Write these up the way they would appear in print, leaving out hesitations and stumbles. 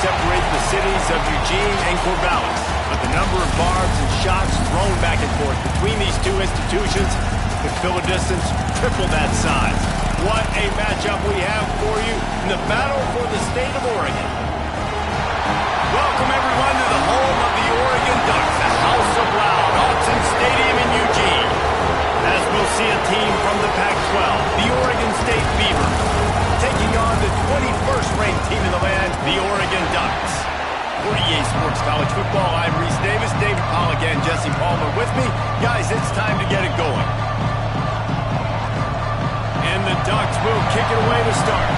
Separate the cities of Eugene and Corvallis, but the number of barbs and shots thrown back and forth between these two institutions could fill a distance triple that size. What a matchup we have for you in the battle for the state of Oregon. Welcome everyone to the home of the Oregon Ducks, the House of Loud, Autzen Stadium in Eugene. As we'll see a team from the Pac12, the Oregon State Beavers, taking on the 21st ranked team in the land, the Oregon Ducks. For EA Sports College Football, I'm Reese Davis, David Pollack and Jesse Palmer with me. Guys, it's time to get it going. And the Ducks will kick it away to start.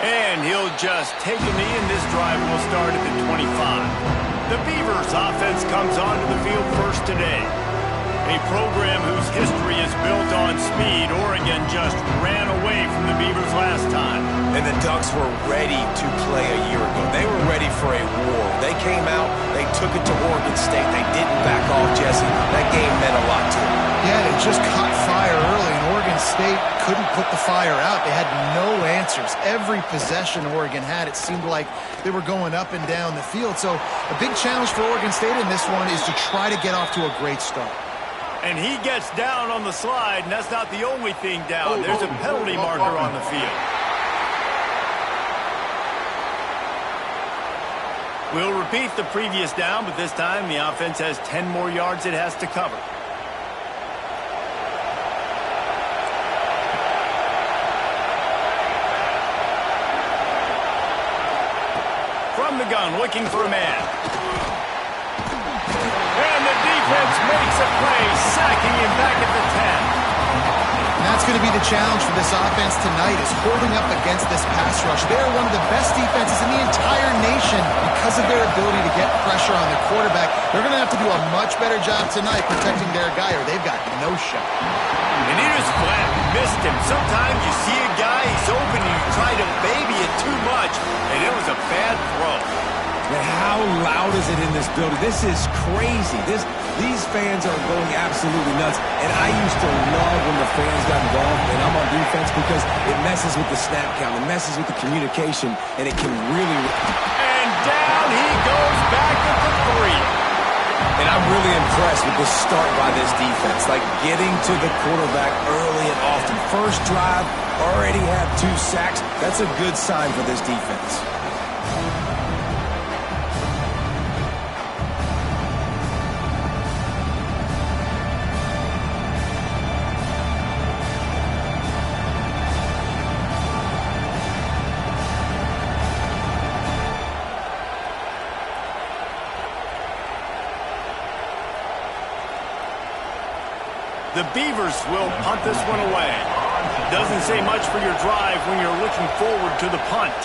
And he'll just take a knee, and this drive will start at the 25. The Beavers offense comes onto the field first today. A program whose history is built on speed. Oregon just ran away from the Beavers last time. And the Ducks were ready to play a year ago. They were ready for a war. They came out, they took it to Oregon State. They didn't back off, Jesse. That game meant a lot to them. Yeah, they just caught fire early, and Oregon State couldn't put the fire out. They had no answers. Every possession Oregon had, it seemed like they were going up and down the field. So a big challenge for Oregon State in this one is to try to get off to a great start. And he gets down on the slide, and that's not the only thing down. There's a penalty marker on the field. We'll repeat the previous down, but this time the offense has 10 more yards it has to cover. From the gun, looking for a man. And the defense makes a play, sacking him back at the 10. And that's going to be the challenge for this offense tonight, is holding up against this pass rush. They're one of the best defenses in the entire nation because of their ability to get pressure on the quarterback. They're going to have to do a much better job tonight protecting their guy, or they've got no shot. And he just flat missed him. Sometimes you see a guy, he's open, and you try to baby it too much, and it was a bad throw. Man, how loud is it in this building? This is crazy. These fans are going absolutely nuts. And I used to love when the fans got involved, and I'm on defense, because it messes with the snap count. It messes with the communication, and it can really... And down he goes back at the 3. And I'm really impressed with the start by this defense. Like, getting to the quarterback early and often. First drive, already have 2 sacks. That's a good sign for this defense. The Beavers will punt this one away. Doesn't say much for your drive when you're looking forward to the punt.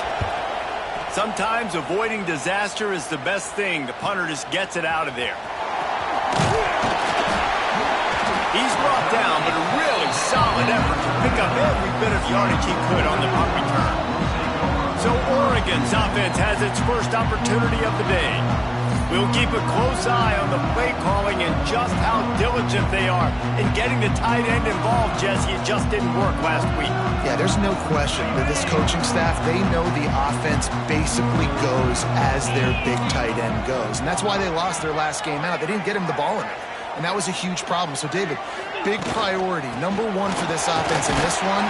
Sometimes avoiding disaster is the best thing. The punter just gets it out of there. He's brought down, but a really solid effort to pick up every bit of yardage he could on the punt return. So Oregon's offense has its first opportunity of the day. We'll keep a close eye on the play calling and just how diligent they are in getting the tight end involved, Jesse. It just didn't work last week. Yeah, there's no question that this coaching staff, they know the offense basically goes as their big tight end goes. And that's why they lost their last game out. They didn't get him the ball enough. And that was a huge problem. So, David, big priority, number 1 for this offense in this one,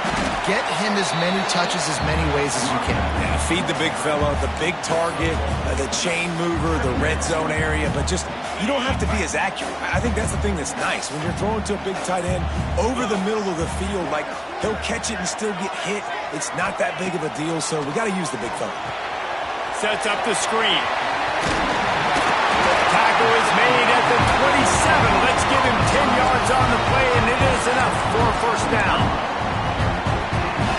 get him as many touches, as many ways as you can. Yeah, feed the big fella, the big target, the chain mover, the red zone area, but just, you don't have to be as accurate. I think that's the thing that's nice. When you're throwing to a big tight end over the middle of the field, like, he'll catch it and still get hit. It's not that big of a deal, so we got to use the big fella. Sets up the screen. tackle is made at the 27. Let's give him 10 yards on the play, and it is enough for a first down.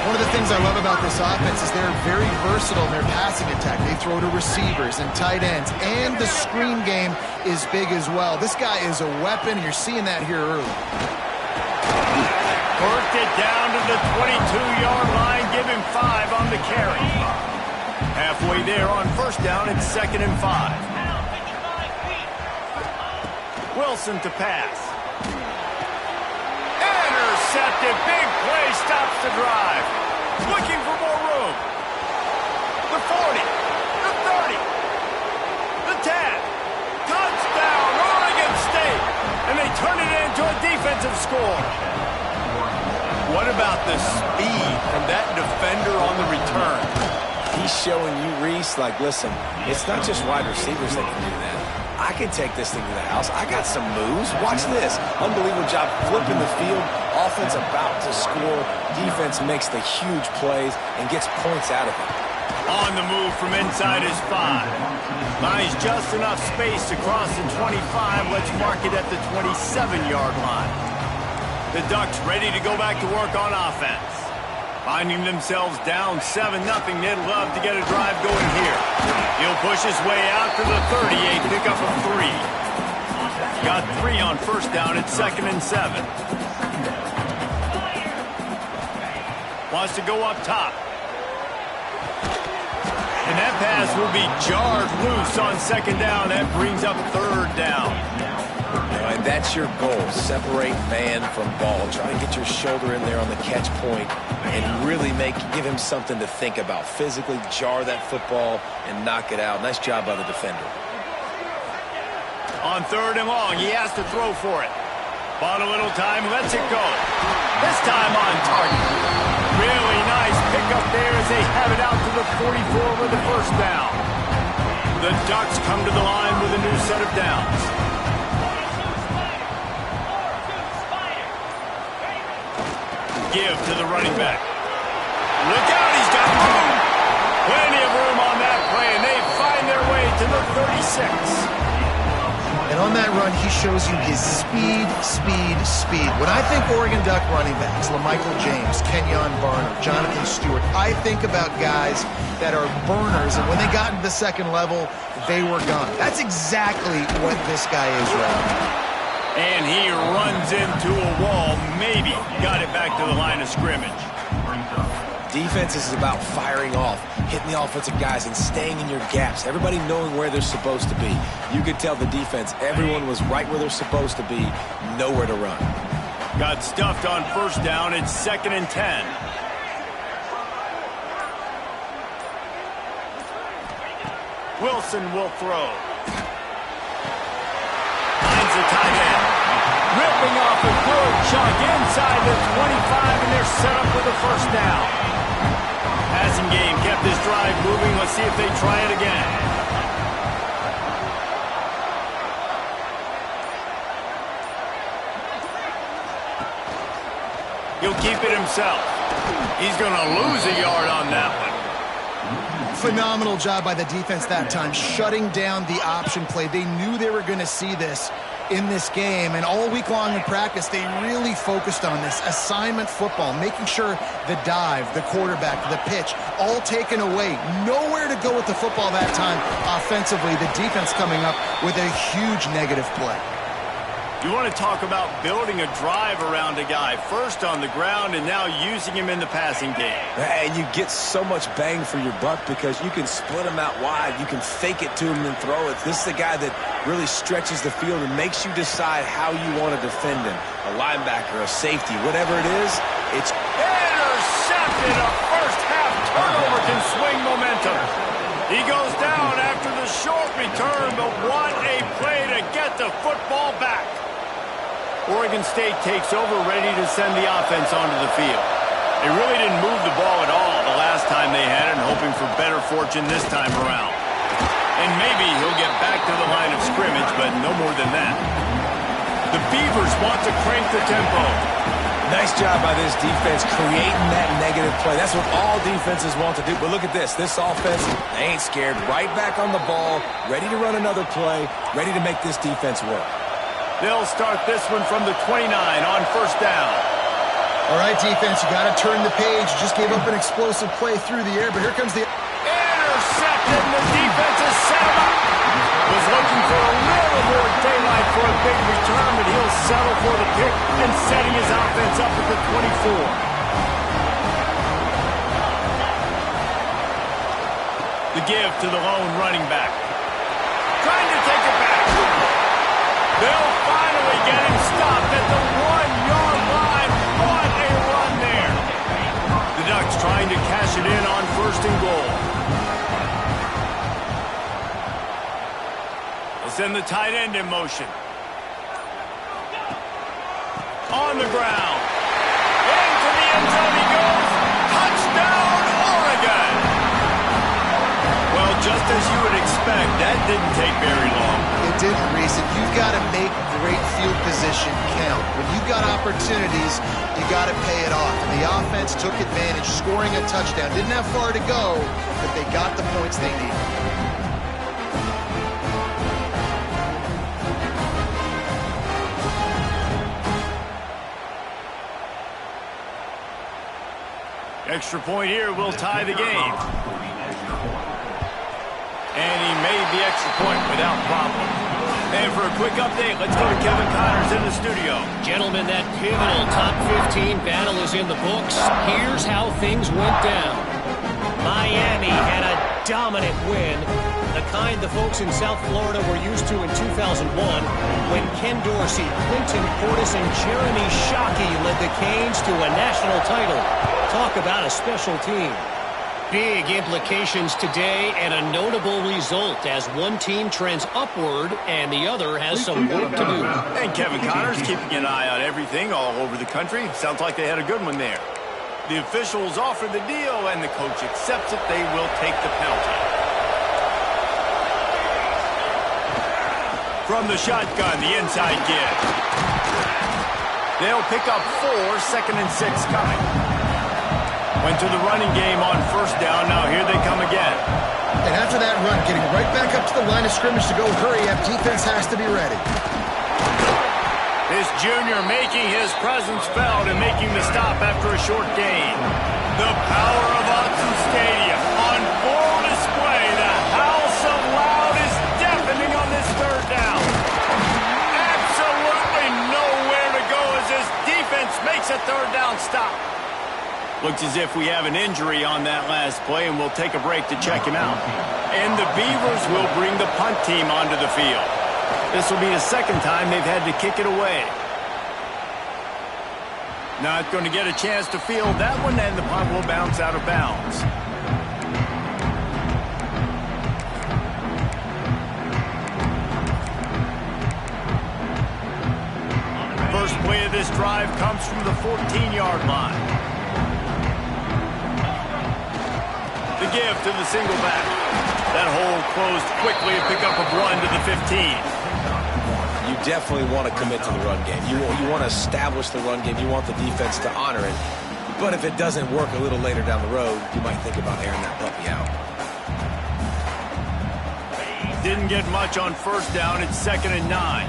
One of the things I love about this offense is they're very versatile in their passing attack. They throw to receivers and tight ends, and the screen game is big as well. This guy is a weapon, and you're seeing that here early. Worked it down to the 22-yard line. Give him 5 on the carry. Halfway there on first down, it's 2nd and 5. Wilson to pass. Intercepted. Big play stops the drive. Looking for more room. The 40. The 30. The 10. Touchdown, Oregon State. And they turn it into a defensive score. What about the speed from that defender on the return? He's showing you, Reese, like, listen, it's not just wide receivers that can do that. I can take this thing to the house. I got some moves. Watch this. Unbelievable job flipping the field. Offense about to score. Defense makes the huge plays and gets points out of it. On the move from inside his 5. Buys just enough space to cross the 25. Let's mark it at the 27-yard line. The Ducks ready to go back to work on offense. Finding themselves down 7-0, they'd love to get a drive going here. He'll push his way out to the 38, pick up a 3. Got 3 on first down at 2nd and 7. Wants to go up top. And that pass will be jarred loose on 2nd down. That brings up 3rd down. And that's your goal. Separate man from ball. Try to get your shoulder in there on the catch point and really give him something to think about. Physically jar that football and knock it out. Nice job by the defender. On 3rd and long, he has to throw for it. Bought a little time, lets it go. This time on target. Really nice pickup there as they have it out to the 44 with the first down. The Ducks come to the line with a new set of downs. Give to the running back. Look out, he's got room. Plenty of room on that play, and they find their way to the 36. And on that run, he shows you his speed. When I think Oregon Duck running backs, LaMichael James, Kenyon Barner, Jonathan Stewart, I think about guys that are burners, and when they got into the second level, they were gone. That's exactly what this guy is right now. And he runs into a wall, maybe got it back to the line of scrimmage. Defense is about firing off, hitting the offensive guys and staying in your gaps. Everybody knowing where they're supposed to be. You could tell the defense, everyone was right where they're supposed to be, nowhere to run. Got stuffed on first down, it's 2nd and 10. Wilson will throw. Finds the tight end. Ripping off a good chunk inside the 25, and they're set up with a first down. Passing game kept this drive moving. Let's see if they try it again. He'll keep it himself. He's going to lose a yard on that one. Phenomenal job by the defense that time, shutting down the option play. They knew they were going to see this in this game, and all week long in practice, they really focused on this assignment football, making sure the dive, the quarterback, the pitch, all taken away. Nowhere to go with the football that time offensively. The defense coming up with a huge negative play. You want to talk about building a drive around a guy, first on the ground and now using him in the passing game. And you get so much bang for your buck because you can split him out wide. You can fake it to him and throw it. This is a guy that really stretches the field and makes you decide how you want to defend him. A linebacker, a safety, whatever it is, it's intercepted. A first-half turnover can swing momentum. He goes down after the short return, but what a play to get the football back. Oregon State takes over, ready to send the offense onto the field. They really didn't move the ball at all the last time they had it, and hoping for better fortune this time around. And maybe he'll get back to the line of scrimmage, but no more than that. The Beavers want to crank the tempo. Nice job by this defense creating that negative play. That's what all defenses want to do. But look at this. This offense, they ain't scared. Right back on the ball, ready to run another play, ready to make this defense work. They'll start this one from the 29 on first down. All right, defense, you got to turn the page. You just gave up an explosive play through the air, but here comes the... Intercepted, the defense is set up. Was looking for a little more daylight for a big return, but he'll settle for the pick and setting his offense up at the 24. The give to the lone running back. Trying to take it back. They'll finally get him stopped at the 1-yard line. What a run there. The Ducks trying to cash it in on first and goal. Send the tight end in motion. On the ground. Into the end zone he goes. Touchdown, Oregon. Well, just as you would expect, that didn't take very long. It didn't, Reese. And you've got to make great field position count. When you've got opportunities, you got to pay it off. And the offense took advantage, scoring a touchdown. Didn't have far to go, but they got the points they needed. Extra point here will tie the game. And he made the extra point without problem. And for a quick update, let's go to Kevin Connors in the studio. Gentlemen, that pivotal top 15 battle is in the books. Here's how things went down. Miami had a dominant win, the kind the folks in South Florida were used to in 2001 when Ken Dorsey, Clinton Portis, and Jeremy Shockey led the Canes to a national title. Talk about a special team. Big implications today and a notable result as one team trends upward and the other has some work to do. And Kevin Connors keeping an eye on everything all over the country. Sounds like they had a good one there. The officials offer the deal and the coach accepts it. They will take the penalty. From the shotgun, the inside give. They'll pick up 4, 2nd and 6 coming. Went to the running game on first down. Now here they come again. And after that run, getting right back up to the line of scrimmage to go hurry up, defense has to be ready. This junior making his presence felt and making the stop after a short gain. The power of Autzen Stadium on full display. The howl so loud is deafening on this third down. Absolutely nowhere to go as this defense makes a third down stop. Looks as if we have an injury on that last play, and we'll take a break to check him out. And the Beavers will bring the punt team onto the field. This will be the second time they've had to kick it away. Not going to get a chance to field that one, and the punt will bounce out of bounds. First play of this drive comes from the 14-yard line. The give to the single back. That hole closed quickly, a pickup of 1 to the 15. You definitely want to commit to the run game. You want to establish the run game. You want the defense to honor it. But if it doesn't work a little later down the road, you might think about airing that puppy out. Didn't get much on first down. It's 2nd and 9.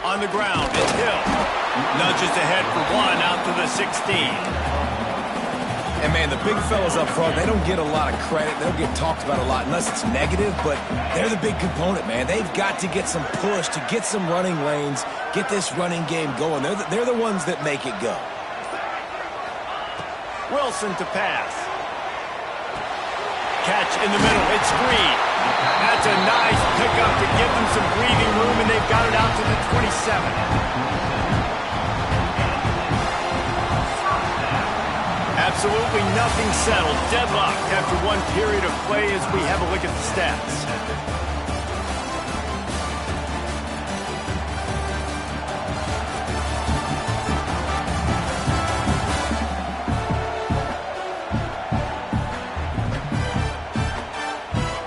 On the ground, it's Hill. Nudges ahead for 1 out to the 16. And, man, the big fellas up front, they don't get a lot of credit. They don't get talked about a lot unless it's negative, but they're the big component, man. They've got to get some push, to get some running lanes, get this running game going. They're the ones that make it go. Wilson to pass. Catch in the middle. It's Green. That's a nice pickup to give them some breathing room, and they've got it out to the 27. Absolutely nothing settled. Deadlock after one period of play as we have a look at the stats.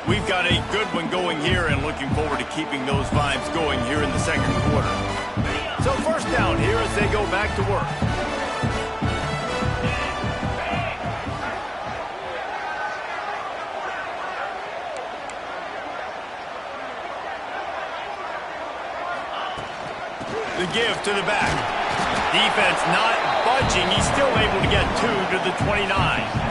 We've got a good one one going here and looking forward to keeping those vibes going here in the second quarter. So first down here as they go back to work. The give to the back. Defense not budging. He's still able to get 2 to the 29.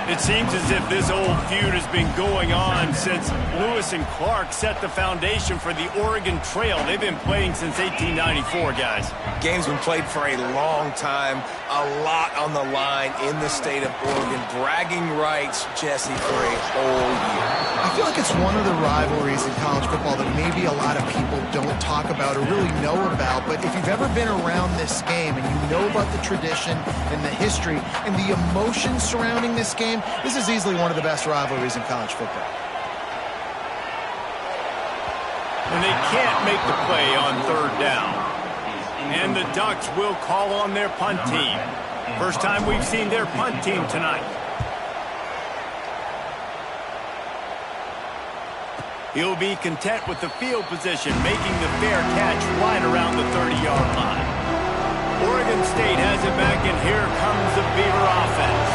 It seems as if this old feud has been going on since Lewis and Clark set the foundation for the Oregon Trail. They've been playing since 1894, guys. Game's been played for a long time, a lot on the line in the state of Oregon. Bragging rights, Jesse, for a whole year. I feel like it's one of the rivalries in college football that maybe a lot of people don't talk about or really know about, but if you've ever been around this game and you know about the tradition and the history and the emotion surrounding this game, this is easily one of the best rivalries in college football. And they can't make the play on third down. And the Ducks will call on their punt team. First time we've seen their punt team tonight. He'll be content with the field position, making the fair catch right around the 30-yard line. Oregon State has it back, and here comes the Beaver offense.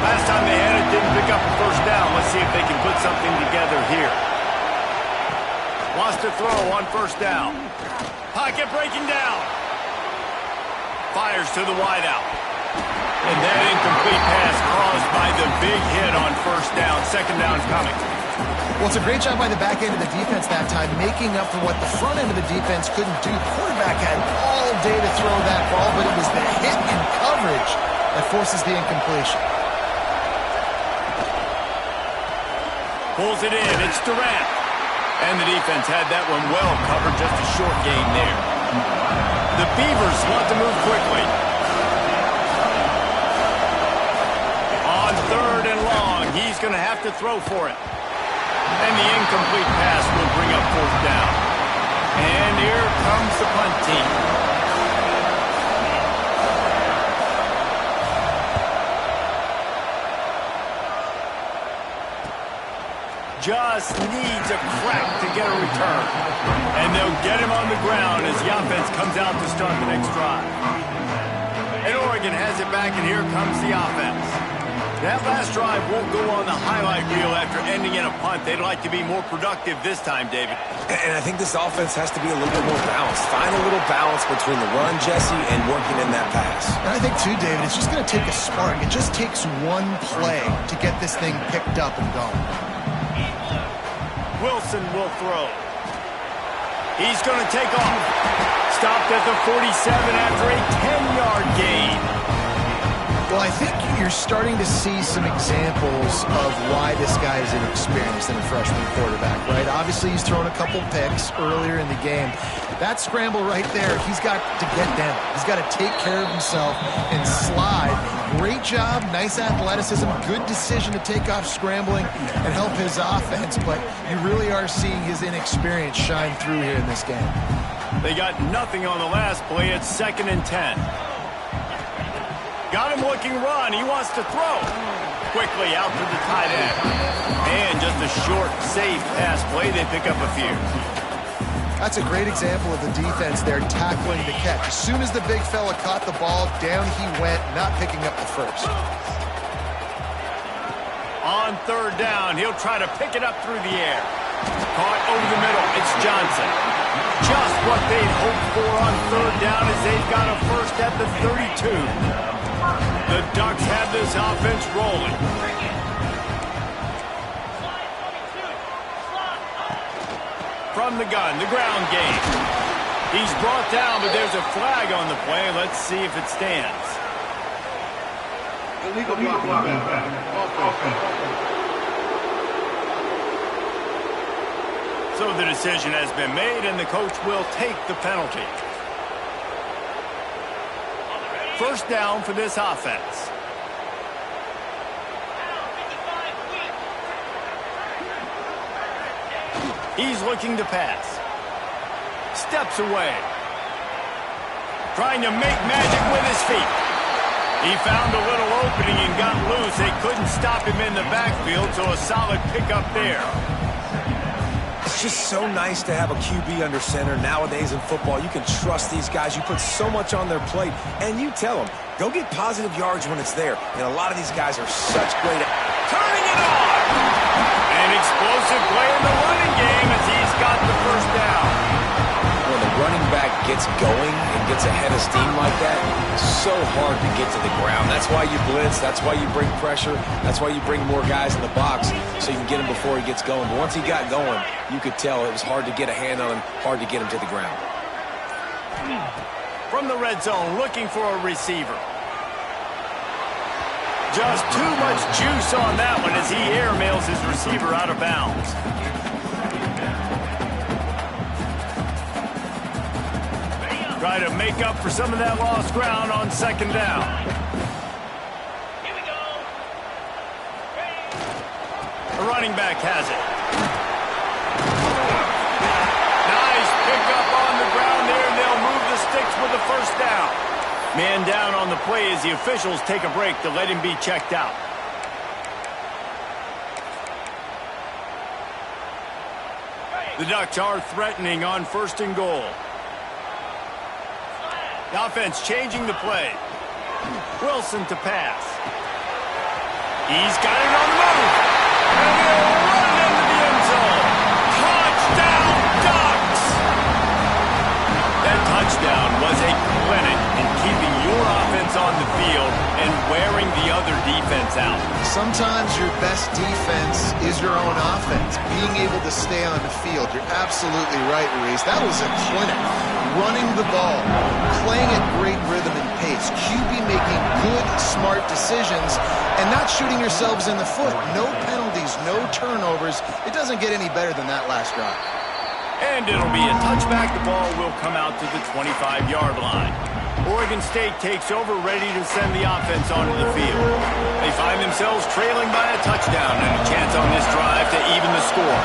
Last time they had it, didn't pick up a first down. Let's see if they can put something together here. Wants to throw on first down. Pocket breaking down. Fires to the wideout. And that incomplete pass caused by the big hit on first down. Second down's coming. Well, it's a great job by the back end of the defense that time, making up for what the front end of the defense couldn't do. The quarterback had all day to throw that ball, but it was the hit and coverage that forces the incompletion. Pulls it in. It's Durant. And the defense had that one well covered. Just a short gain there. The Beavers want to move quickly. On third and long, he's going to have to throw for it. And the incomplete pass will bring up fourth down. And here comes the punt team. Just needs a crack to get a return. And they'll get him on the ground as the offense comes out to start the next drive. And Oregon has it back, and here comes the offense. That last drive won't go on the highlight reel after ending in a punt. They'd like to be more productive this time, David. And I think this offense has to be a little bit more balanced. Find a little balance between the run, Jesse, and working in that pass. And I think, too, David, it's just going to take a spark. It just takes one play to get this thing picked up and going. Wilson will throw. He's going to take off. Stopped at the 47 after a 10-yard gain. Well, I think you're starting to see some examples of why this guy is inexperienced in a freshman quarterback, right? Obviously, he's thrown a couple picks earlier in the game. That scramble right there, he's got to get down. He's got to take care of himself and slide. Great job, nice athleticism, good decision to take off scrambling and help his offense, but you really are seeing his inexperience shine through here in this game. They got nothing on the last play. It's 2nd and 10. Got him looking run. He wants to throw. Quickly out to the tight end. And just a short, safe pass play. They pick up a few. That's a great example of the defense there tackling the catch. As soon as the big fella caught the ball, down he went, not picking up the first. On third down, he'll try to pick it up through the air. Caught over the middle. It's Johnson. Just what they'd hoped for on third down as they've got a first at the 32. The Ducks have this offense rolling. From the gun, the ground game. He's brought down, but there's a flag on the play. Let's see if it stands. Illegal blocking. So the decision has been made, and the coach will take the penalty. First down for this offense. He's looking to pass. Steps away. Trying to make magic with his feet. He found a little opening and got loose. They couldn't stop him in the backfield, so a solid pickup there. It's just so nice to have a QB under center. Nowadays in football, you can trust these guys. You put so much on their plate, and you tell them, go get positive yards when it's there. And a lot of these guys are such great at Turning it on! An explosive play in the running game as he's got the first down. When the running back gets going and gets ahead of steam like that, it's so hard to get to the ground. That's why you blitz. That's why you bring pressure. That's why you bring more guys in the box so you can get him before he gets going. But once he got going, you could tell it was hard to get a hand on him, hard to get him to the ground. From the red zone, looking for a receiver. Just too much juice on that one as he airmails his receiver out of bounds. Try to make up for some of that lost ground on second down. Here we go. The running back has it. Nice pickup on the ground there, and they'll move the sticks with the first down. Man down on the play as the officials take a break to let him be checked out. The Ducks are threatening on 1st and goal. The offense changing the play. Wilson to pass. He's got it on the move. And he'll run into the end zone. Touchdown, Ducks! That touchdown was a clinic in keeping your offense on the field and wearing the other defense out. Sometimes your best defense is your own offense. Being able to stay on the field. You're absolutely right, Ruiz. That was a clinic. Running the ball, playing at great rhythm and pace, QB making good, smart decisions, and not shooting yourselves in the foot. No penalties, no turnovers. It doesn't get any better than that last drive. And it'll be a touchback. The ball will come out to the 25-yard line. Oregon State takes over, ready to send the offense onto the field. They find themselves trailing by a touchdown and a chance on this drive to even the score.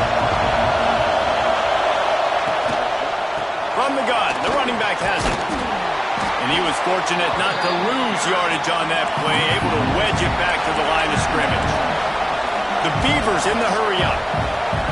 From the gun, the running back has it. And he was fortunate not to lose yardage on that play, able to wedge it back to the line of scrimmage. The Beavers in the hurry-up.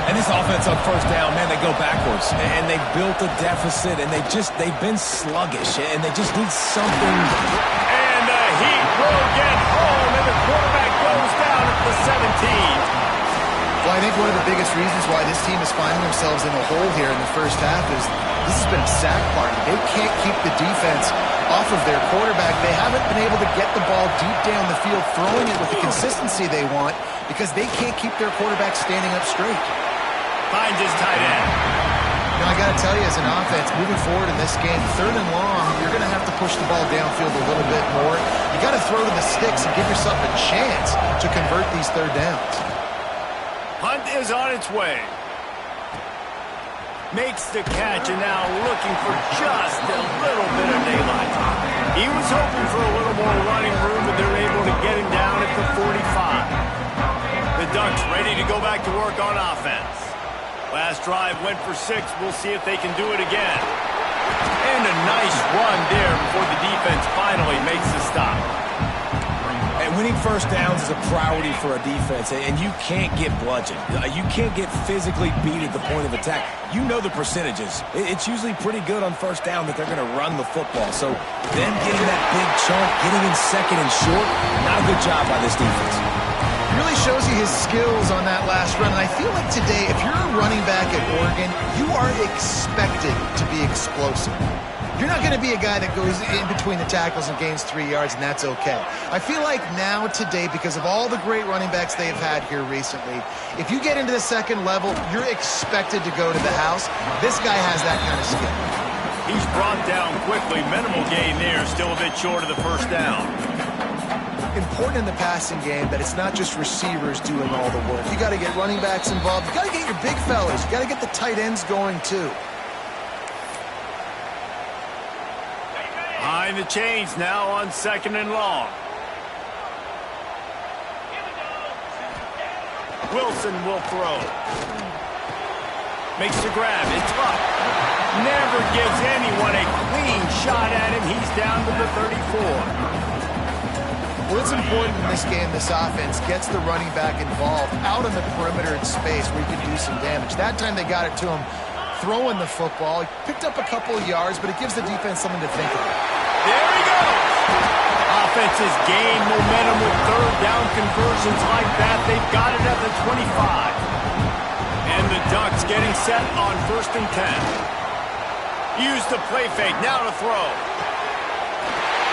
And this offense on 1st down, man, they go backwards. And they built a deficit, and they've been sluggish, and they just need something. And the Heat will get home, and the quarterback goes down at the 17. Well, I think one of the biggest reasons why this team is finding themselves in a hole here in the first half is this has been a sack party. They can't keep the defense off of their quarterback. They haven't been able to get the ball deep down the field, throwing it with the consistency they want because they can't keep their quarterback standing up straight. Finds his tight end. Now, I got to tell you, as an offense, moving forward in this game, 3rd and long, you're going to have to push the ball downfield a little bit more. You got to throw to the sticks and give yourself a chance to convert these 3rd downs. Hunt is on its way. Makes the catch and now looking for just a little bit of daylight. He was hoping for a little more running room, but they're able to get him down at the 45. The Ducks ready to go back to work on offense. Last drive went for 6. We'll see if they can do it again. And a nice run there before the defense finally makes the stop. And winning 1st downs is a priority for a defense, and you can't get bludgeoned. You can't get physically beat at the point of attack. You know the percentages. It's usually pretty good on 1st down that they're going to run the football. So them getting that big chunk, getting in 2nd and short, not a good job by this defense. It really shows you his skills on that last run. And I feel like today, if you're a running back at Oregon, you are expected to be explosive. You're not going to be a guy that goes in between the tackles and gains 3 yards, and that's okay. I feel like now, today, because of all the great running backs they've had here recently, if you get into the 2nd level, you're expected to go to the house. This guy has that kind of skill. He's brought down quickly. Minimal gain there, still a bit short of the 1st down. Important in the passing game that it's not just receivers doing all the work. You got to get running backs involved. You got to get your big fellas. You got to get the tight ends going too. Behind the chains now on 2nd and long. Wilson will throw. Makes the grab. It's up. Never gives anyone a clean shot at him. He's down to the 34. Well, it's important in this game, this offense gets the running back involved out on the perimeter in space where he can do some damage. That time they got it to him throwing the football. He picked up a couple of yards, but it gives the defense something to think about. There he goes! Offenses gain momentum with third down conversions like that. They've got it at the 25. And the Ducks getting set on 1st and 10. Use the play fake, now to throw.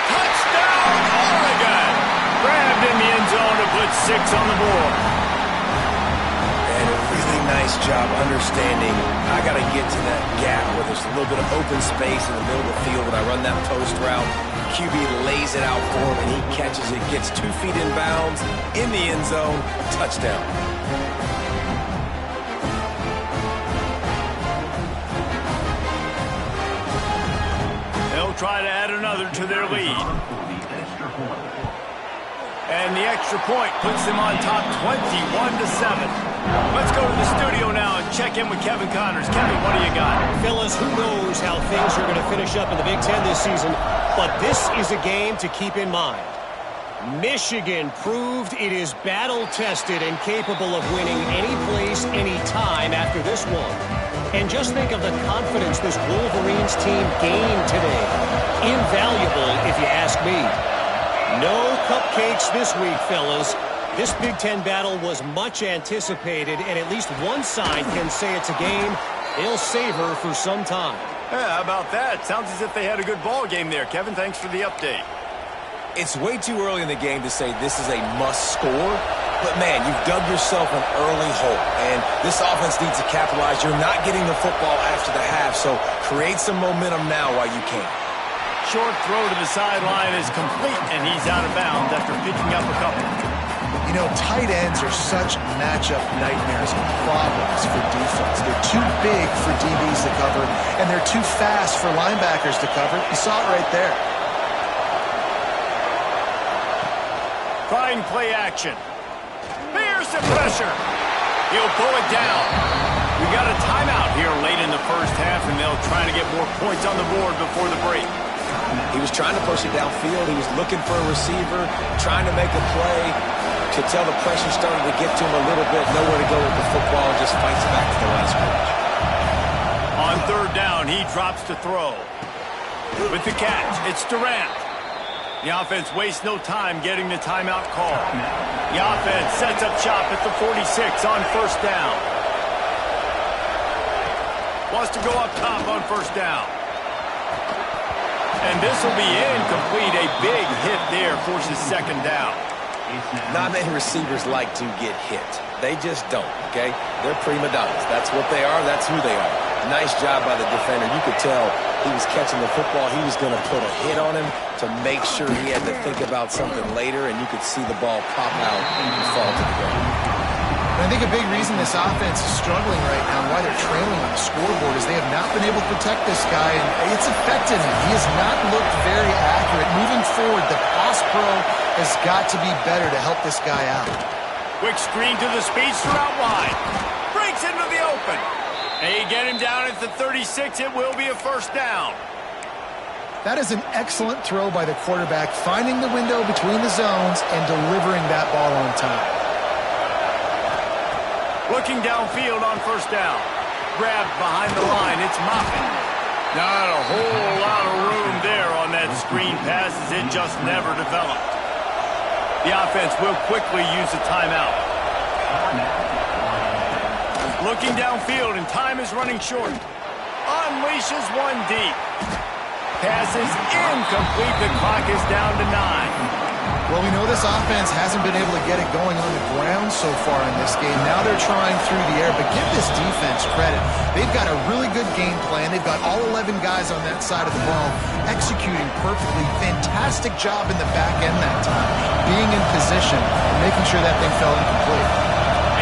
Touchdown, Oregon! Grabbed in the end zone to put 6 on the board. And a really nice job understanding I got to get to that gap where there's a little bit of open space in the middle of the field when I run that post route. QB lays it out for him, and he catches it, gets 2 feet in bounds, in the end zone, touchdown. They'll try to add another to their lead. And the extra point puts them on top 21-7. Let's go to the studio now and check in with Kevin Connors. Kevin, what do you got? Fellas, who knows how things are going to finish up in the Big Ten this season, but this is a game to keep in mind. Michigan proved it is battle-tested and capable of winning any place, any time after this one. And just think of the confidence this Wolverines team gained today. Invaluable, if you ask me. No cupcakes this week, fellas. This Big Ten battle was much anticipated, and at least one side can say it's a game they'll savor for some time. Yeah, how about that? Sounds as if they had a good ball game there. Kevin, thanks for the update. It's way too early in the game to say this is a must score, but man, you've dug yourself an early hole, and this offense needs to capitalize. You're not getting the football after the half, so create some momentum now while you can. Short throw to the sideline is complete, and he's out of bounds after picking up a couple. You know, tight ends are such matchup nightmares and problems for defense. They're too big for DBs to cover, and they're too fast for linebackers to cover. You saw it right there. Trying play action. Here's the pressure. He'll pull it down. We got a timeout here late in the first half, and they'll try to get more points on the board before the break. He was trying to push it downfield. He was looking for a receiver, trying to make a play. Could tell the pressure started to get to him a little bit. Nowhere to go with the football, and just fights back to the last scrimmage. On 3rd down, he drops to throw. With the catch, it's Durant. The offense wastes no time getting the timeout call. The offense sets up shop at the 46 on 1st down. Wants to go up top on 1st down. And this will be incomplete. A big hit there forces 2nd down. Not many receivers like to get hit. They just don't, okay? They're prima donnas. That's what they are. That's who they are. Nice job by the defender. You could tell he was catching the football. He was going to put a hit on him to make sure he had to think about something later, and you could see the ball pop out and fall to the ground. And I think a big reason this offense is struggling right now and why they're trailing on the scoreboard is they have not been able to protect this guy, and it's affected him. He has not looked very accurate. Moving forward, the pass pro has got to be better to help this guy out. Quick screen to the speedster out wide. Breaks into the open. They get him down at the 36. It will be a 1st down. That is an excellent throw by the quarterback, finding the window between the zones and delivering that ball on time. Looking downfield on 1st down. Grabbed behind the line. It's Moffitt. Not a whole lot of room there on that screen pass as it just never developed. The offense will quickly use a timeout. Looking downfield, and time is running short. Unleashes one deep. Pass is incomplete. The clock is down to 9. Well, we know this offense hasn't been able to get it going on the ground so far in this game. Now they're trying through the air, but give this defense credit. They've got a really good game plan. They've got all 11 guys on that side of the ball executing perfectly. Fantastic job in the back end that time, being in position and making sure that thing fell incomplete.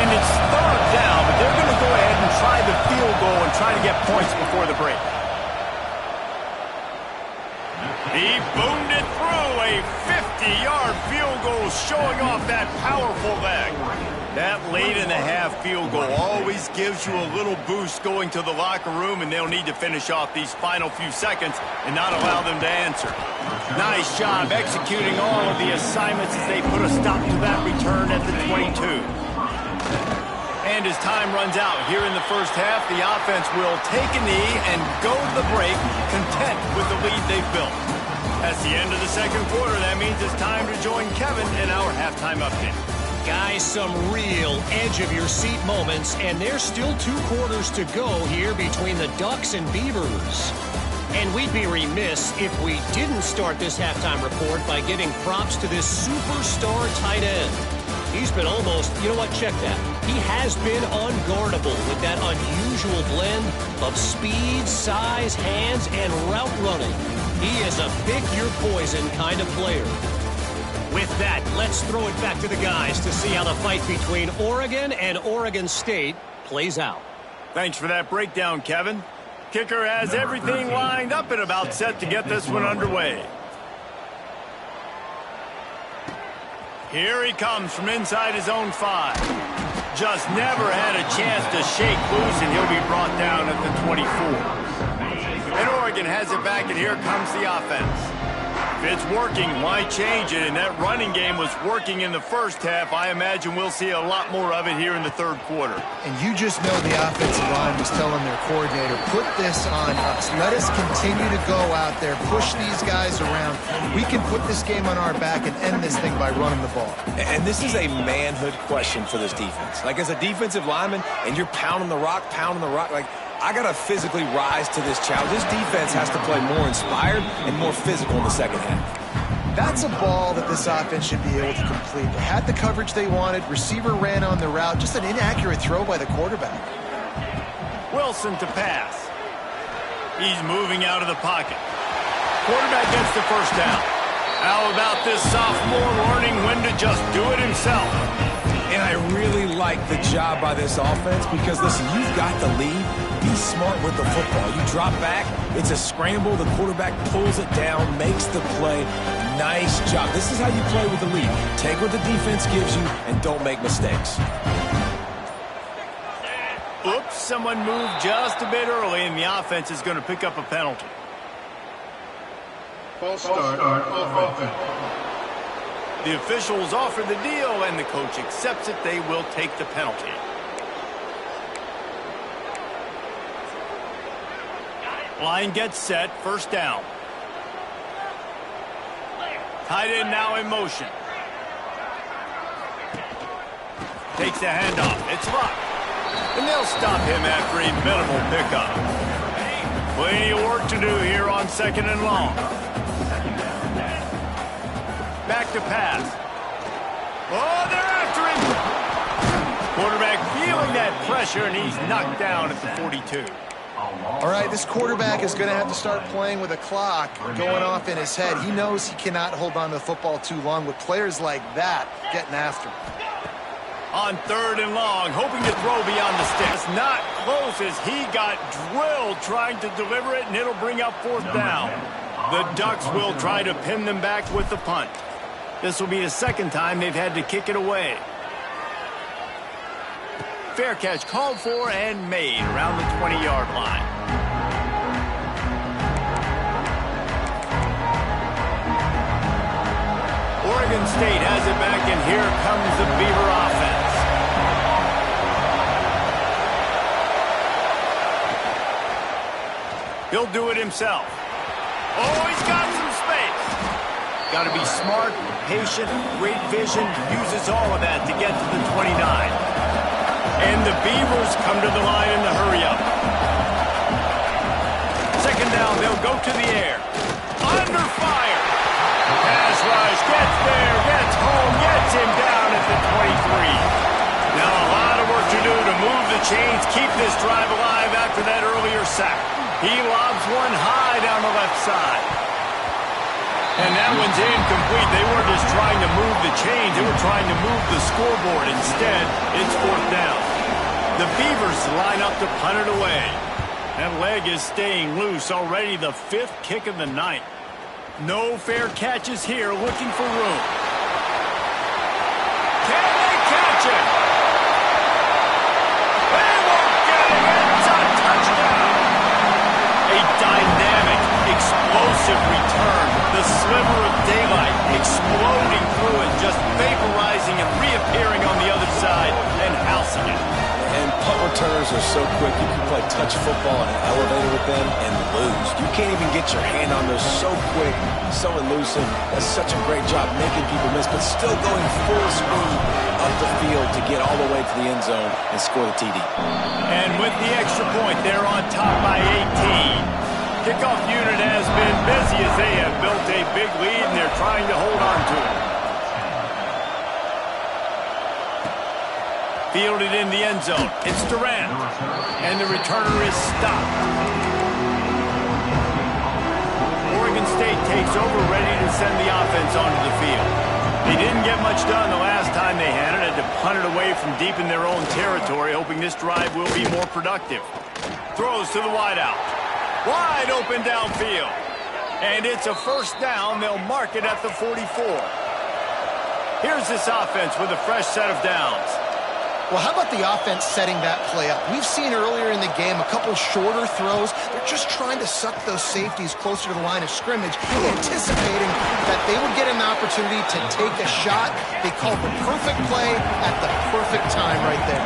And it's 3rd down, but they're going to go ahead and try the field goal and try to get points before the break. He boomed it through. A 50-yard field goal showing off that powerful leg. That late-in-the-half field goal always gives you a little boost going to the locker room, and they'll need to finish off these final few seconds and not allow them to answer. Nice job executing all of the assignments as they put a stop to that return at the 22. And as time runs out here in the first half, the offense will take a knee and go to the break, content with the lead they've built. That's the end of the second quarter. That means it's time to join Kevin in our halftime update. Guys, some real edge-of-your-seat moments, and there's still 2 quarters to go here between the Ducks and Beavers. And we'd be remiss if we didn't start this halftime report by giving props to this superstar tight end. He's been almost, you know what, check that. He has been unguardable with that unusual blend of speed, size, hands, and route running. He is a pick-your-poison kind of player. With that, let's throw it back to the guys to see how the fight between Oregon and Oregon State plays out. Thanks for that breakdown, Kevin. Kicker has everything lined up and about set to get this one underway. Here he comes from inside his own 5. Just never had a chance to shake loose, and he'll be brought down at the 24. And Oregon has it back, and here comes the offense. If it's working, why change it? And that running game was working in the first half. I imagine we'll see a lot more of it here in the third quarter. And you just know the offensive line was telling their coordinator, put this on us. Let us continue to go out there, push these guys around. We can put this game on our back and end this thing by running the ball. And this is a manhood question for this defense. Like, as a defensive lineman, and you're pounding the rock, like, I got to physically rise to this challenge. This defense has to play more inspired and more physical in the second half. That's a ball that this offense should be able to complete. They had the coverage they wanted. Receiver ran on the route. Just an inaccurate throw by the quarterback. Wilson to pass. He's moving out of the pocket. Quarterback gets the first down. How about this sophomore learning when to just do it himself? And I really like the job by this offense because, listen, you've got the lead. Be smart with the football. You drop back, it's a scramble. The quarterback pulls it down, makes the play. Nice job. This is how you play with the lead. Take what the defense gives you and don't make mistakes. Oops, someone moved just a bit early, and the offense is going to pick up a penalty. False start offense. The officials offer the deal, and the coach accepts it. They will take the penalty. Line gets set, first down. Tight end now in motion. Takes the handoff. It's Luck. And they'll stop him after a minimal pickup. Plenty of work to do here on second and long. Back to pass. Oh, they're after him. Quarterback feeling that pressure, and he's knocked down at the 42. All right, this quarterback is going to have to start playing with a clock going off in his head. He knows he cannot hold on to the football too long with players like that getting after him. On third and long, hoping to throw beyond the sticks. Not close as he got drilled trying to deliver it, and it'll bring up fourth down. The Ducks will try to pin them back with the punt. This will be the second time they've had to kick it away. Fair catch called for and made around the 20-yard line. Oregon State has it back, and here comes the Beaver offense. He'll do it himself. Oh, he's got some space. Got to be smart, patient, great vision, uses all of that to get to the 29. And the Beavers come to the line in the hurry-up. Second down, they'll go to the air. Under fire. Pass rush, gets there, gets home, gets him down at the 23. Now a lot of work to do to move the chains, keep this drive alive after that earlier sack. He lobs one high down the left side. And that one's incomplete. They weren't just trying to move the chains, they were trying to move the scoreboard. Instead, it's fourth down. The Beavers line up to punt it away. That leg is staying loose, already the fifth kick of the night. No fair catches here, looking for room. Can they catch it? explosive return. The sliver of daylight exploding through it, just vaporizing and reappearing on the other side and housing it. And punt returners are so quick, you can play touch football in an elevator with them and lose. You can't even get your hand on those, so quick, so elusive. That's such a great job making people miss, but still going full speed up the field to get all the way to the end zone and score the TD. And with the extra point, they're on top by 18. Kickoff unit has been busy as they have built a big lead, and they're trying to hold on to it. Fielded in the end zone. It's Durant. And the returner is stopped. Oregon State takes over, ready to send the offense onto the field. They didn't get much done the last time they had it. Had to punt it away from deep in their own territory, hoping this drive will be more productive. Throws to the wideout. Wide open downfield. And it's a first down. They'll mark it at the 44. Here's this offense with a fresh set of downs. Well, how about the offense setting that play up? We've seen earlier in the game a couple shorter throws. They're just trying to suck those safeties closer to the line of scrimmage, anticipating that they would get an opportunity to take a shot. They called the perfect play at the perfect time right there.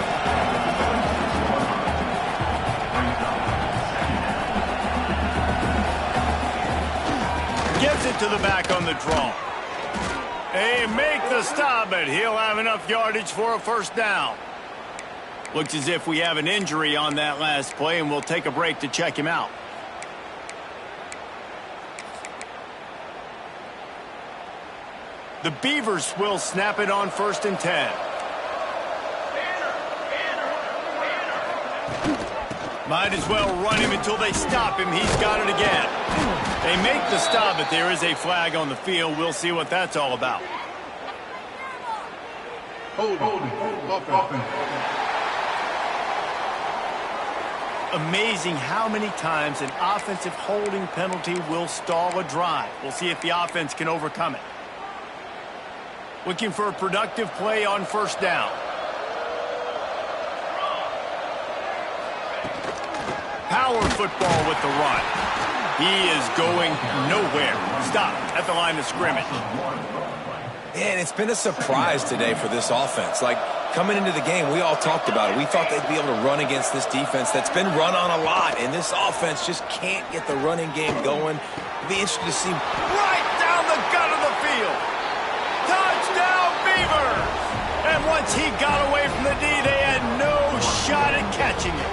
Gives it to the back on the draw. They make the stop, but he'll have enough yardage for a first down. Looks as if we have an injury on that last play, and we'll take a break to check him out. The Beavers will snap it on 1st and 10. Might as well run him until they stop him. He's got it again. They make the stop, but there is a flag on the field. We'll see what that's all about. Offense. Amazing how many times an offensive holding penalty will stall a drive. We'll see if the offense can overcome it. Looking for a productive play on first down. Power football with the run. He is going nowhere. Stopped at the line of scrimmage. And it's been a surprise today for this offense. Like, coming into the game, we all talked about it. We thought they'd be able to run against this defense that's been run on a lot, and this offense just can't get the running game going. It'll be interesting to see Right down the gut of the field. Touchdown, Beavers! And once he got away from the D, they had no shot at catching it.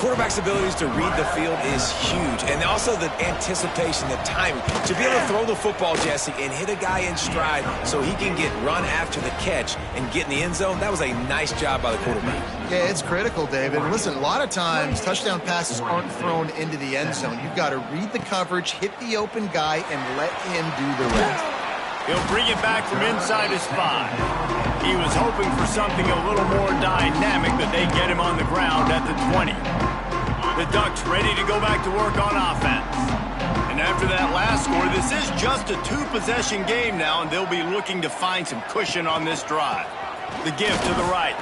quarterback's abilities to read the field is huge. And also the anticipation, the timing. To be able to throw the football, Jesse, and hit a guy in stride so he can get run after the catch and get in the end zone, that was a nice job by the quarterback. Yeah, it's critical, David. Listen, a lot of times touchdown passes aren't thrown into the end zone. You've got to read the coverage, hit the open guy, and let him do the rest. He'll bring it back from inside his 5. He was hoping for something a little more dynamic, but they get him on the ground at the 20. The Ducks ready to go back to work on offense. And after that last score, this is just a 2-possession game now, and they'll be looking to find some cushion on this drive. The give to the right.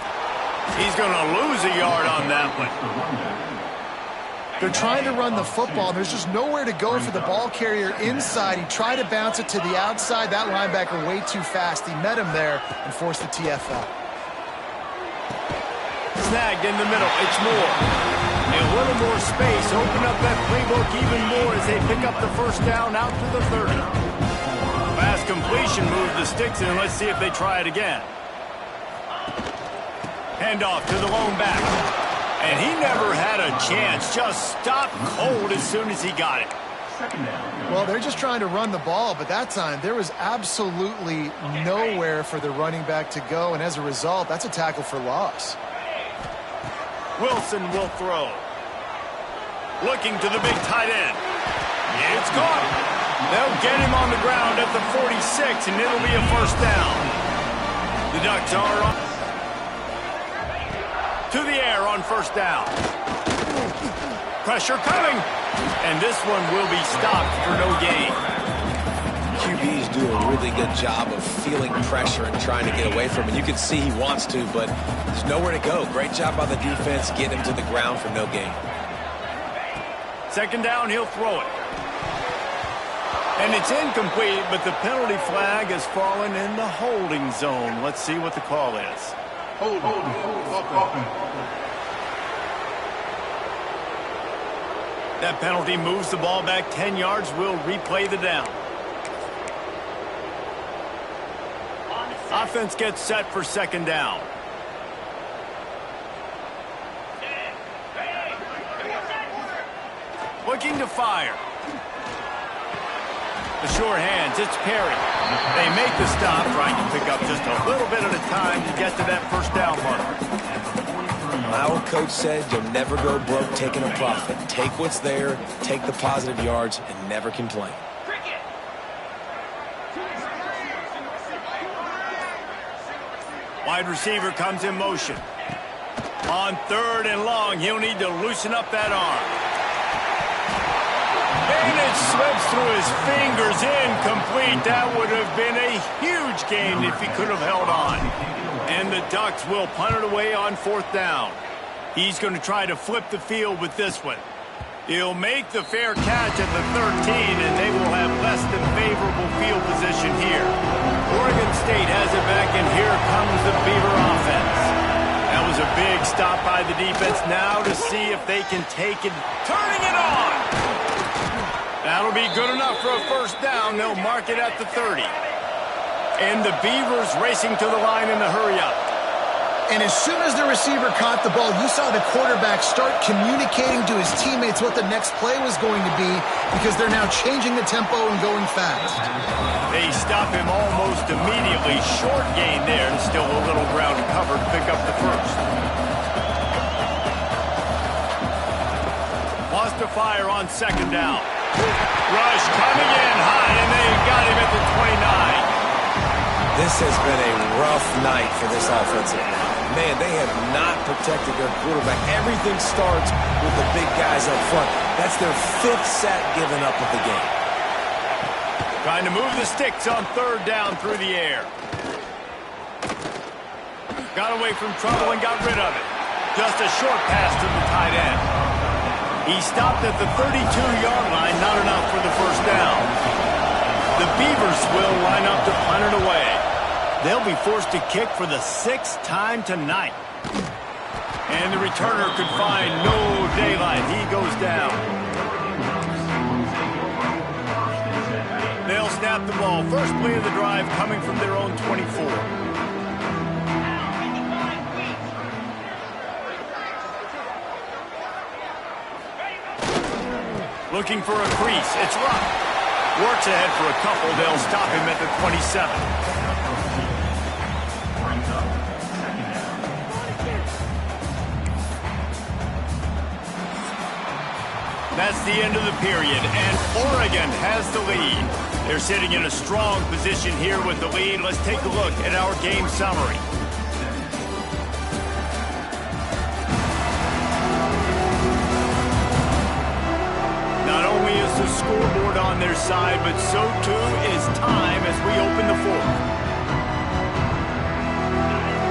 He's going to lose a yard on that one. They're trying to run the football. There's just nowhere to go for the ball carrier inside. He tried to bounce it to the outside. That linebacker way too fast. He met him there and forced the TFL. Snagged in the middle. It's Moore. A little more space. Open up that playbook even more as they pick up the first down out to the 30. Fast completion move the sticks in. Let's see if they try it again. Handoff to the lone back. And he never had a chance. Just stopped cold as soon as he got it. Well, they're just trying to run the ball, but that time there was absolutely nowhere for the running back to go, and as a result, that's a tackle for loss. Wilson will throw. Looking to the big tight end. It's caught. They'll get him on the ground at the 46, and it'll be a first down. The Ducks are up. To the air on first down. Pressure coming. And this one will be stopped for no gain. QBs do a really good job of feeling pressure and trying to get away from it. You can see he wants to, but there's nowhere to go. Great job by the defense getting him to the ground for no gain. Second down, he'll throw it. And it's incomplete, but the penalty flag has fallen in the holding zone. Let's see what the call is. Holding. Offense. That penalty moves the ball back 10 yards. We'll replay the down. Offense gets set for second down. Looking to fire. The sure hands, it's Perry. They make the stop, trying to pick up just a little bit at a time to get to that first down marker. Our coach said you'll never go broke taking a profit. Take what's there, take the positive yards, and never complain. Wide receiver comes in motion. On third and long, he'll need to loosen up that arm. And it slips through his fingers, incomplete. That would have been a huge gain if he could have held on. And the Ducks will punt it away on fourth down. He's going to try to flip the field with this one. He'll make the fair catch at the 13, and they will have less than favorable field position here. Oregon State has it back, and here comes the Beaver offense. That was a big stop by the defense. Now to see if they can take it. Turning it on! That'll be good enough for a first down. They'll mark it at the 30. And the Beavers racing to the line in the hurry-up. And as soon as the receiver caught the ball, you saw the quarterback start communicating to his teammates what the next play was going to be, because they're now changing the tempo and going fast. They stop him almost immediately. Short gain there, and still a little ground to cover to pick up the first. Lost to fire on second down. Rush coming in high, and they got him at the 29. This has been a rough night for this offensive line. Man, they have not protected their quarterback. Everything starts with the big guys up front. That's their fifth sack given up of the game. Trying to move the sticks on third down through the air. Got away from trouble and got rid of it. Just a short pass to the tight end. He stopped at the 32-yard line, not enough for the first down. The Beavers will line up to punt it away. They'll be forced to kick for the 6th time tonight. And the returner could find no daylight. He goes down. They'll snap the ball. First play of the drive coming from their own 24. Looking for a crease. It's Rupp. Works ahead for a couple. They'll stop him at the 27. That's the end of the period, and Oregon has the lead. They're sitting in a strong position here with the lead. Let's take a look at our game summary. Not only is the scoreboard on their side, but so too is time as we open the fourth.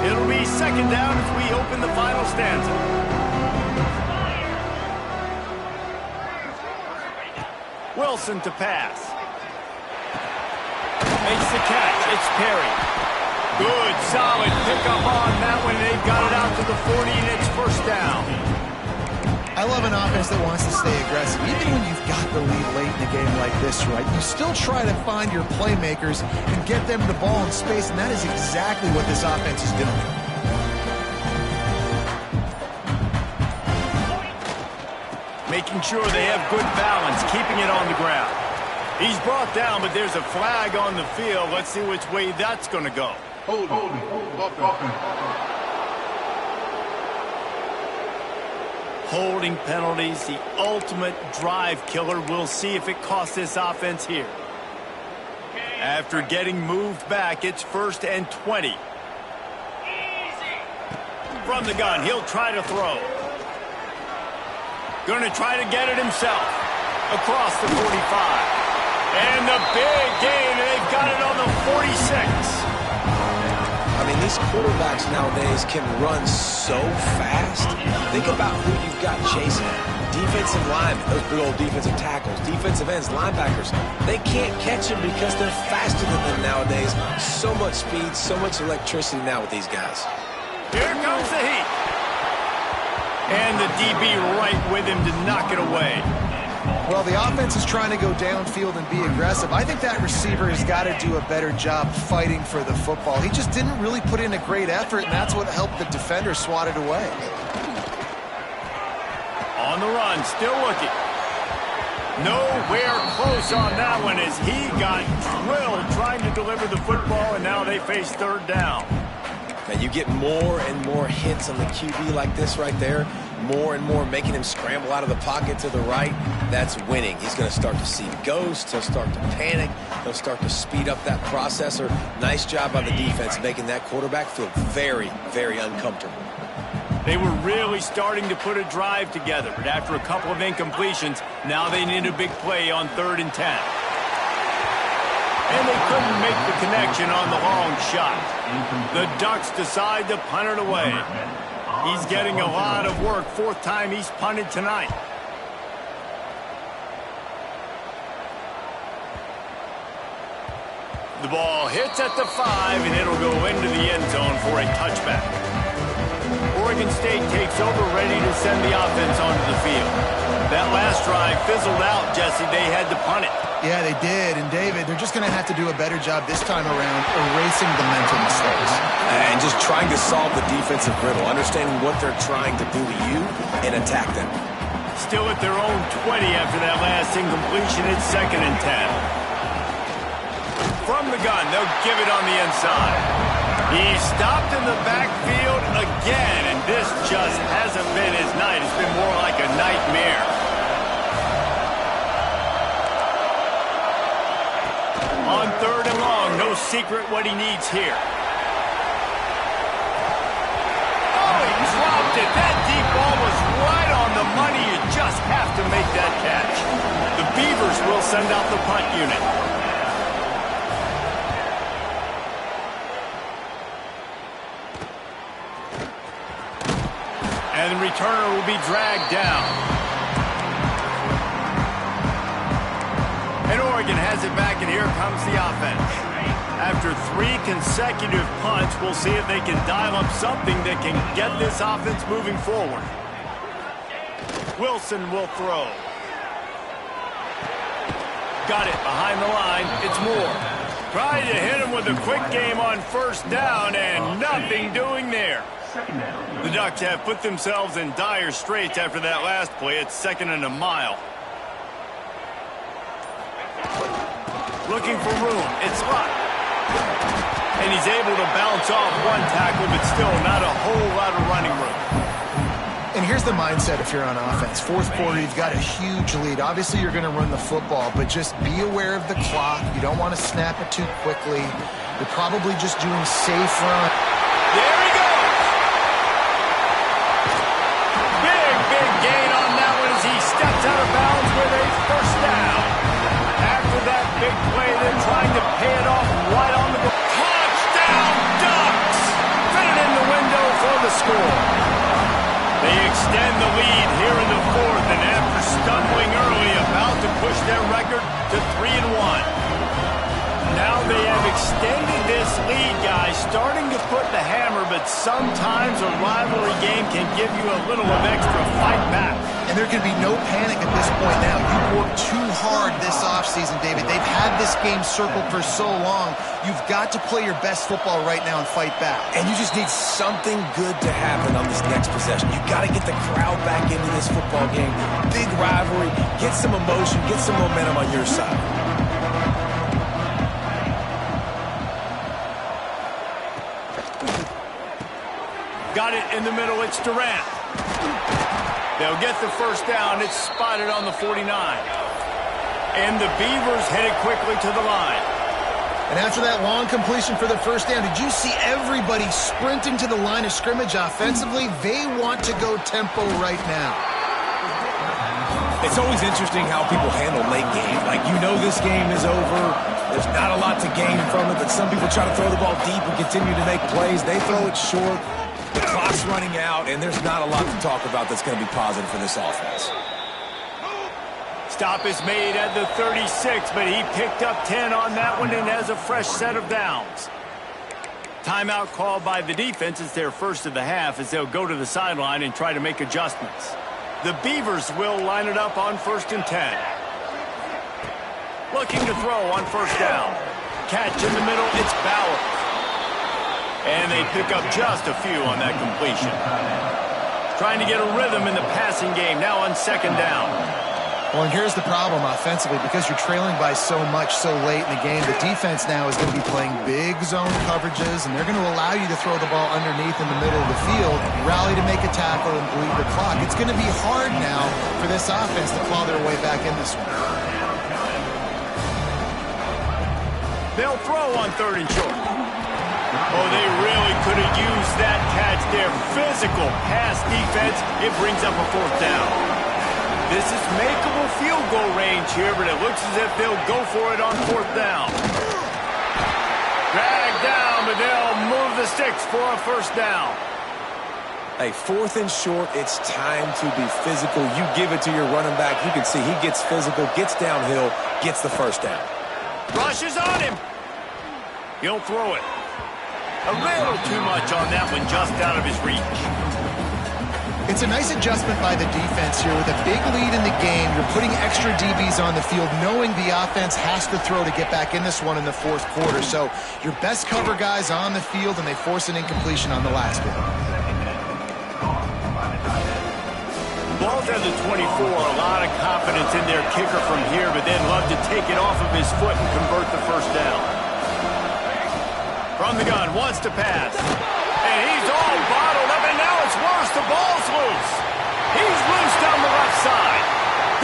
It'll be second down as we open the final stanza. Wilson to pass. Makes the catch. It's Perry. Good, solid pickup on that one. They've got it out to the 40, and it's first down. I love an offense that wants to stay aggressive. Even when you've got the lead late in a game like this, right, you still try to find your playmakers and get them the ball in space, and that is exactly what this offense is doing. Making sure they have good balance, keeping it on the ground. He's brought down, but there's a flag on the field. Let's see which way that's going to go. Holding penalties, the ultimate drive killer. We'll see if it costs this offense here. After getting moved back, it's 1st and 20. From the gun, he'll try to throw. Going to try to get it himself. Across the 45. And the big gain, they've got it on the 46. I mean, these quarterbacks nowadays can run so fast. Think about who you've got chasing. defensive linemen, those big old defensive tackles, defensive ends, linebackers, they can't catch him because they're faster than them nowadays. So much speed, so much electricity now with these guys. Here comes the heat. And the DB right with him to knock it away. Well, the offense is trying to go downfield and be aggressive. I think that receiver has got to do a better job fighting for the football. He just didn't really put in a great effort, and that's what helped the defender swat it away. On the run, still looking. Nowhere close on that one as he got drilled trying to deliver the football, and now they face third down. Now you get more and more hits on the QB like this right there, more and more making him scramble out of the pocket to the right. That's winning. He's going to start to see ghosts. He'll start to panic. He'll start to speed up that processor. Nice job by the defense making that quarterback feel very, very uncomfortable. They were really starting to put a drive together, but after a couple of incompletions, now they need a big play on 3rd and 10. And they couldn't make the connection on the long shot. The Ducks decide to punt it away. He's getting a lot of work. 4th time he's punted tonight. The ball hits at the 5, and it'll go into the end zone for a touchback. Oregon State takes over, ready to send the offense onto the field. That last drive fizzled out, Jesse. They had to punt it. Yeah, they did. And, David, they're just going to have to do a better job this time around erasing the mental mistakes. And just trying to solve the defensive riddle, understanding what they're trying to do to you and attack them. Still at their own 20 after that last incompletion. It's 2nd and 10. From the gun, they'll give it on the inside. He's stopped in the backfield again, and this just hasn't been his night. It's been more like a nightmare. On 3rd and long, no secret what he needs here. Oh, he dropped it. That deep ball was right on the money. You just have to make that catch. The Beavers will send out the punt unit. And the returner will be dragged down. And Oregon has it back, and here comes the offense. After 3 consecutive punts, we'll see if they can dial up something that can get this offense moving forward. Wilson will throw. Got it behind the line. It's Moore. Trying to hit him with a quick game on 1st down, and nothing doing there. The Ducks have put themselves in dire straits after that last play. It's 2nd and a mile. Looking for room. It's Luck. And he's able to bounce off one tackle, but still not a whole lot of running room. And here's the mindset if you're on offense. 4th quarter, you've got a huge lead. Obviously, you're going to run the football, but just be aware of the clock. You don't want to snap it too quickly. You're probably just doing safe run. There he goes. Big gain on that one as he steps out of bounds with a 1st down. After that big play, they're trying to pay it off right on the goal. Touchdown, Ducks! Fit it in the window for the score. They extend the lead here in the 4th, and after stumbling early, about to push their record to 3-1. Now they have extended this lead, guys, starting to put the hammer, but sometimes a rivalry game can give you a little of extra fight back. And there can be no panic at this point now. You've worked too hard this offseason, David. They've had this game circled for so long. You've got to play your best football right now and fight back. And you just need something good to happen on this next possession. You got to get the crowd back into this football game. Big rivalry. Get some emotion. Get some momentum on your side. Got it in the middle. It's Durant. They'll get the 1st down. It's spotted on the 49. And the Beavers headed quickly to the line. And after that long completion for the 1st down, did you see everybody sprinting to the line of scrimmage offensively? They want to go tempo right now. It's always interesting how people handle late game. Like, you know this game is over. There's not a lot to gain from it, but some people try to throw the ball deep and continue to make plays. They throw it short. The clock's running out, and there's not a lot to talk about that's going to be positive for this offense. Stop is made at the 36, but he picked up 10 on that one and has a fresh set of downs. Timeout called by the defense. It's their first of the half as they'll go to the sideline and try to make adjustments. The Beavers will line it up on 1st and 10. Looking to throw on 1st down. Catch in the middle, it's Bauer. And they pick up just a few on that completion. Trying to get a rhythm in the passing game now on 2nd down. Well, and here's the problem offensively. Because you're trailing by so much so late in the game, the defense now is going to be playing big zone coverages, and they're going to allow you to throw the ball underneath in the middle of the field, rally to make a tackle, and bleed the clock. It's going to be hard now for this offense to claw their way back in this one. They'll throw on 3rd and short. Oh, they really could have used that catch there. Physical pass defense. It brings up a 4th down. This is makeable field goal range here, but it looks as if they'll go for it on 4th down. Dragged down, but they'll move the sticks for a 1st down. Hey, 4th and short, it's time to be physical. You give it to your running back. You can see he gets physical, gets downhill, gets the 1st down. Rushes on him. He'll throw it. A little too much on that one, just out of his reach. It's a nice adjustment by the defense here. With a big lead in the game, you're putting extra DBs on the field, knowing the offense has to throw to get back in this one in the 4th quarter. So your best cover guys on the field, and they force an incompletion on the last bit. Ball's at the 24. A lot of confidence in their kicker from here, but they'd love to take it off of his foot and convert the 1st down. From the gun, wants to pass. And he's all bottled up, and now it's worse. The ball's loose. He's loose down the left side.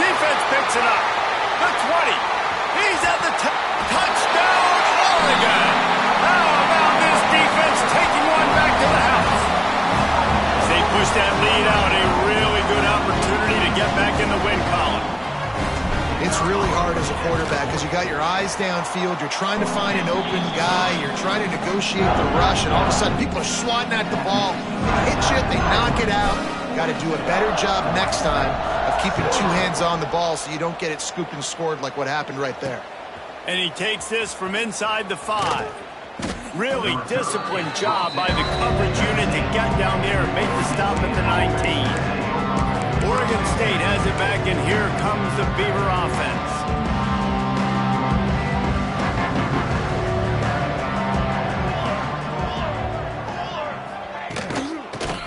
Defense picks it up. The 20. He's at the touchdown, Oregon. How about this defense taking one back to the house? As they push that lead out, a really good opportunity to get back in the win column. It's really hard as a quarterback because you got your eyes downfield. You're trying to find an open guy. You're trying to negotiate the rush, and all of a sudden people are swatting at the ball. They hit you, they knock it out. Got to do a better job next time of keeping 2 hands on the ball so you don't get it scooped and scored like what happened right there. And he takes this from inside the 5. Really disciplined job by the coverage unit to get down there and make the stop at the 19. Oregon State has it back, and here comes the Beaver offense.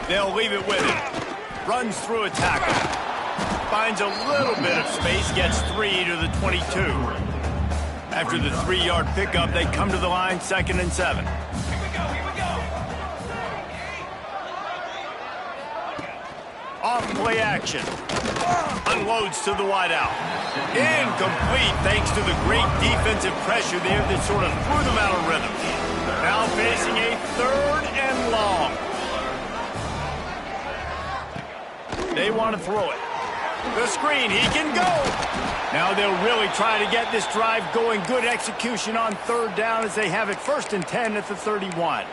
They'll leave it with him. Runs through a tackle. Finds a little bit of space, gets 3 to the 22. After the 3-yard pickup, they come to the line, 2nd and 7. Off play action. Unloads to the wideout. Incomplete thanks to the great defensive pressure there that sort of threw them out of rhythm. Now facing a 3rd and long. They want to throw it. The screen, he can go. Now they'll really try to get this drive going. Good execution on 3rd down as they have it 1st and 10 at the 31.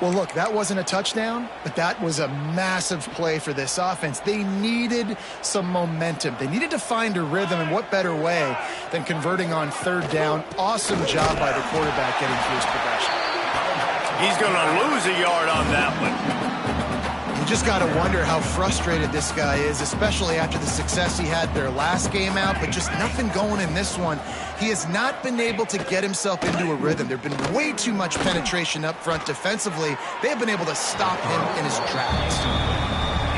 Well, look, that wasn't a touchdown, but that was a massive play for this offense. They needed some momentum. They needed to find a rhythm, and what better way than converting on 3rd down. Awesome job by the quarterback getting through his progression. He's going to lose a yard on that one. You just got to wonder how frustrated this guy is, especially after the success he had their last game out, but just nothing going in this one. He has not been able to get himself into a rhythm. There have been way too much penetration up front defensively. They have been able to stop him in his tracks.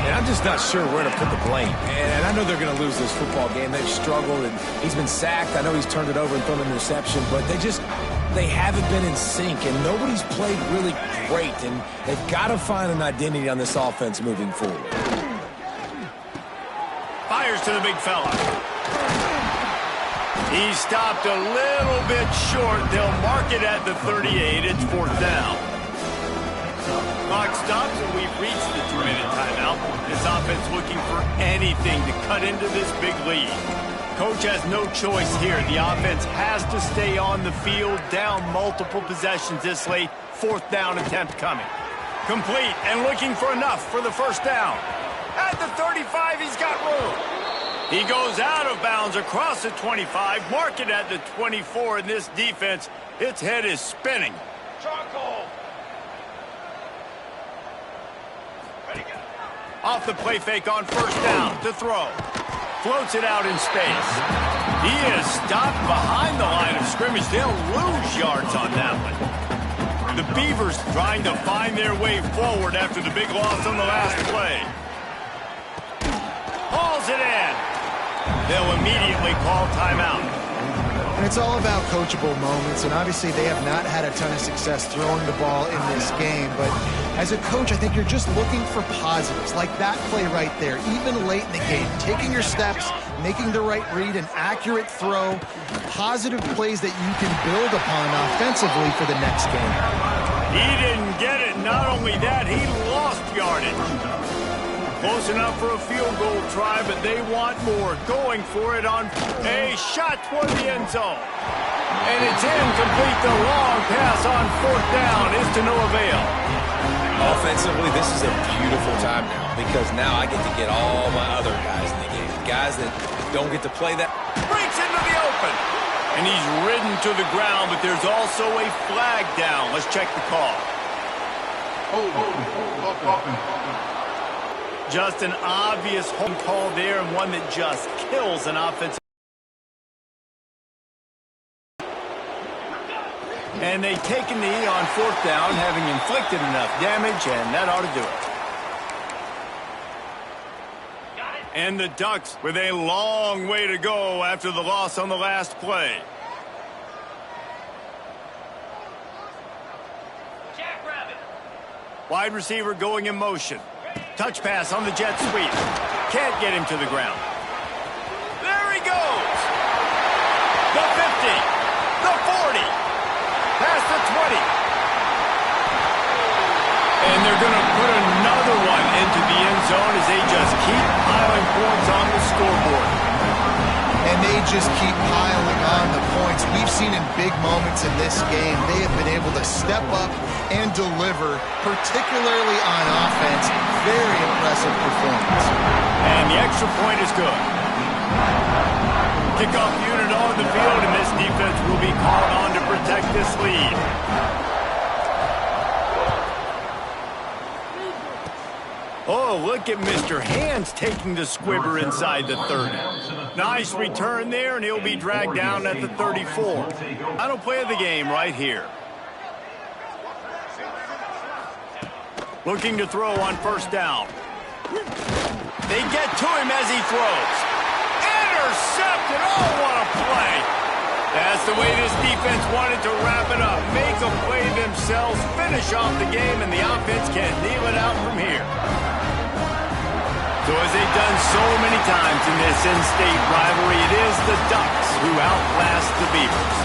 And I'm just not sure where to put the blame. And I know they're going to lose this football game. They've struggled, and he's been sacked. I know he's turned it over and thrown an interception, but they haven't been in sync, and nobody's played really great, and they've got to find an identity on this offense moving forward. Fires to the big fella. He stopped a little bit short. They'll mark it at the 38. It's 4th down. Clock stops, and we've reached the 2-minute timeout. This offense looking for anything to cut into this big lead. Coach has no choice here. The offense has to stay on the field, down multiple possessions this late. 4th down attempt coming. Complete and looking for enough for the 1st down. At the 35, he's got room. He goes out of bounds across the 25, mark it at the 24, and this defense, its head is spinning. Off the play fake on first down to throw. Floats it out in space. He is stopped behind the line of scrimmage. They'll lose yards on that one. The Beavers trying to find their way forward after the big loss on the last play. Hauls it in. They'll immediately call timeout. And it's all about coachable moments, and obviously they have not had a ton of success throwing the ball in this game, but as a coach, I think you're just looking for positives, like that play right there, even late in the game, taking your steps, making the right read, an accurate throw, positive plays that you can build upon offensively for the next game. He didn't get it. Not only that, he lost yardage. Close enough for a field goal try, but they want more. Going for it on a shot toward the end zone. And it's incomplete. The long pass on fourth down is to no avail. Offensively, this is a beautiful time now because now I get to get all my other guys in the game. Guys that don't get to play that. Breaks into the open. And he's ridden to the ground, but there's also a flag down. Let's check the call. Just an obvious home call there, and one that just kills an offensive. And they take a knee on fourth down, having inflicted enough damage, and that ought to do it. And the Ducks with a long way to go after the loss on the last play. Wide receiver going in motion. Touch pass on the jet sweep. Can't get him to the ground. There he goes. The 50. The 40. Past the 20. And they're going to put another one into the end zone as they just keep piling points on the scoreboard. And they just keep piling on the points. We've seen in big moments in this game, they have been able to step up and deliver, particularly on offense. Very impressive performance. And the extra point is good. Kickoff unit on the field, and this defense will be called on to protect this lead. Oh, look at Mr. Hands taking the squibber inside the 30. Nice return there, and he'll be dragged down at the 34. Final play of the game right here. Looking to throw on first down. They get to him as he throws. Intercepted. Oh, what a play. That's the way this defense wanted to wrap it up. Make a play themselves, finish off the game, and the offense can kneel it out from here. So as they've done so many times in this in-state rivalry, it is the Ducks who outlast the Beavers.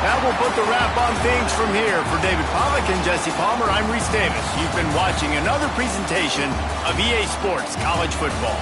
That will put the wrap on things from here. For David Pollack and Jesse Palmer, I'm Reese Davis. You've been watching another presentation of EA Sports College Football.